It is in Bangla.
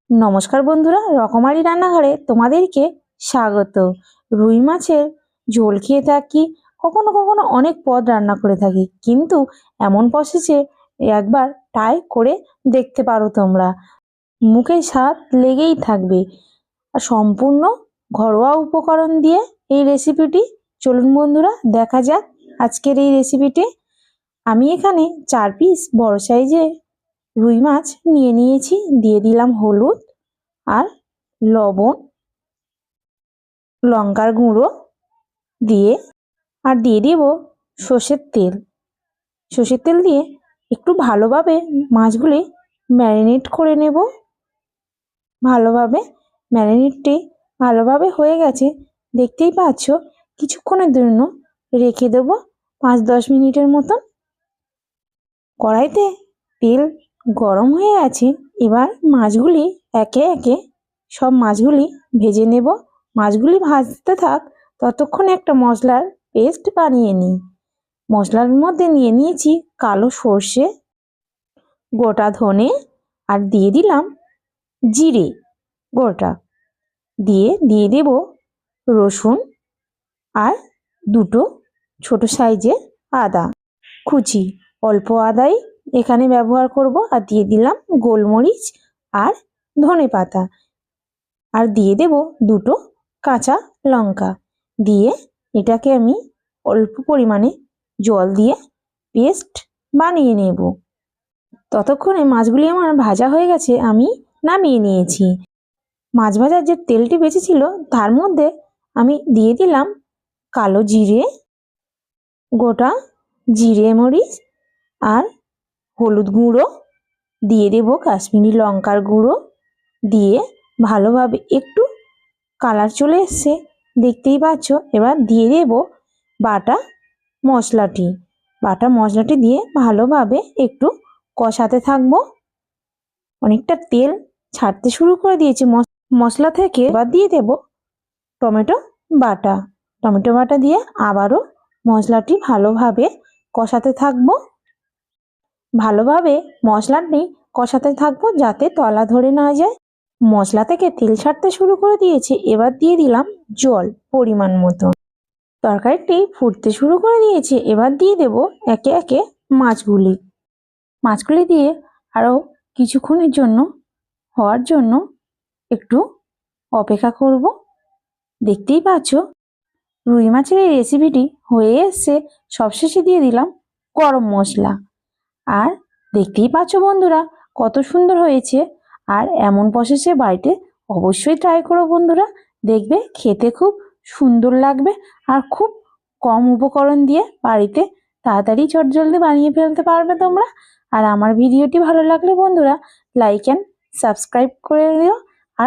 নমস্কার বন্ধুরা, রকমারি রান্নাঘরে তোমাদেরকে স্বাগত। রুই মাছের ঝোল খেয়ে থাকি, কখনো কখনো অনেক পদ রান্না করে থাকি, কিন্তু এমন প্রসেসে একবার ট্রাই করে দেখতে পারো তোমরা। মুখে স্বাদ লেগেই থাকবে। আর সম্পূর্ণ ঘরোয়া উপকরণ দিয়ে এই রেসিপিটি। চলুন বন্ধুরা, দেখা যাক আজকের এই রেসিপিটি। আমি এখানে 4 পিস বড় সাইজে রুই মাছ নিয়ে নিয়েছি। দিয়ে দিলাম হলুদ আর লবণ, লঙ্কার গুঁড়ো দিয়ে দিয়ে দেব সর্ষের তেল। সর্ষের তেল দিয়ে একটু ভালোভাবে মাছগুলি ম্যারিনেট করে নেব। ম্যারিনেটটি ভালোভাবে হয়ে গেছে, দেখতেই পাচ্ছ। কিছুক্ষণের জন্য রেখে দেব 5-10 মিনিটের মতন। কড়াইতে তেল গরম হয়ে আছে, এবার মাছগুলি একে একে সব মাছগুলি ভেজে নেব। মাছগুলি ভাজতে থাক, ততক্ষণে একটা মশলার পেস্ট বানিয়ে নিই। মশলার মধ্যে নিয়ে নিয়েছি কালো সর্ষে, গোটা ধনে, আর দিয়ে দিলাম জিরে গোটা। দিয়ে দেব রসুন আর 2টো ছোট সাইজের আদা কুচি। অল্প আদাই এখানে ব্যবহার করব। আর দিয়ে দিলাম গোলমরিচ আর ধনে পাতা, আর দিয়ে দেব 2টো কাঁচা লঙ্কা। দিয়ে এটাকে আমি অল্প পরিমাণে জল দিয়ে পেস্ট বানিয়ে নেব। ততক্ষণে মাছগুলি আমার ভাজা হয়ে গেছে, আমি নামিয়ে নিয়েছি। মাছ ভাজার যে তেলটি বেঁচেছিল তার মধ্যে আমি দিয়ে দিলাম কালো জিরে, গোটা জিরে মরিচ আর হলুদ গুঁড়ো, দিয়ে দেব কাশ্মীরি লঙ্কার গুঁড়ো। দিয়ে ভালোভাবে একটু কালার চলে এসছে, দেখতেই পাচ্ছ। এবার দিয়ে দেব বাটা মশলাটি দিয়ে ভালোভাবে একটু কষাতে থাকবো। অনেকটা তেল ছাড়তে শুরু করে দিয়েছে মশলা থেকে। এবার দিয়ে দেব টমেটো বাটা দিয়ে আবারও মশলাটি ভালোভাবে কষাতে থাকবো। মশলাটি কষাতে থাকবো যাতে তলা ধরে না যায়। মশলা থেকে তেল ছাড়তে শুরু করে দিয়েছে, এবার দিয়ে দিলাম জল পরিমাণ মতো। তরকারিটি ফুটতে শুরু করে দিয়েছে, এবার দিয়ে দেব একে একে মাছগুলি দিয়ে আরও কিছুক্ষণের জন্য হওয়ার জন্য একটু অপেক্ষা করব। দেখতেই পাচ্ছ রুই মাছের এই রেসিপিটি হয়ে এসছে। সবশেষে দিয়ে দিলাম গরম মশলা। আর দেখতেই পাচ্ছ বন্ধুরা কত সুন্দর হয়েছে। আর এমন প্রসেসে বাড়িতে অবশ্যই ট্রাই করো বন্ধুরা, দেখবে খেতে খুব সুন্দর লাগবে। আর খুব কম উপকরণ দিয়ে বাড়িতে তাড়াতাড়ি চটজলদি বানিয়ে ফেলতে পারবে তোমরা। আর আমার ভিডিওটি ভালো লাগলে বন্ধুরা লাইক অ্যান্ড সাবস্ক্রাইব করে দিও।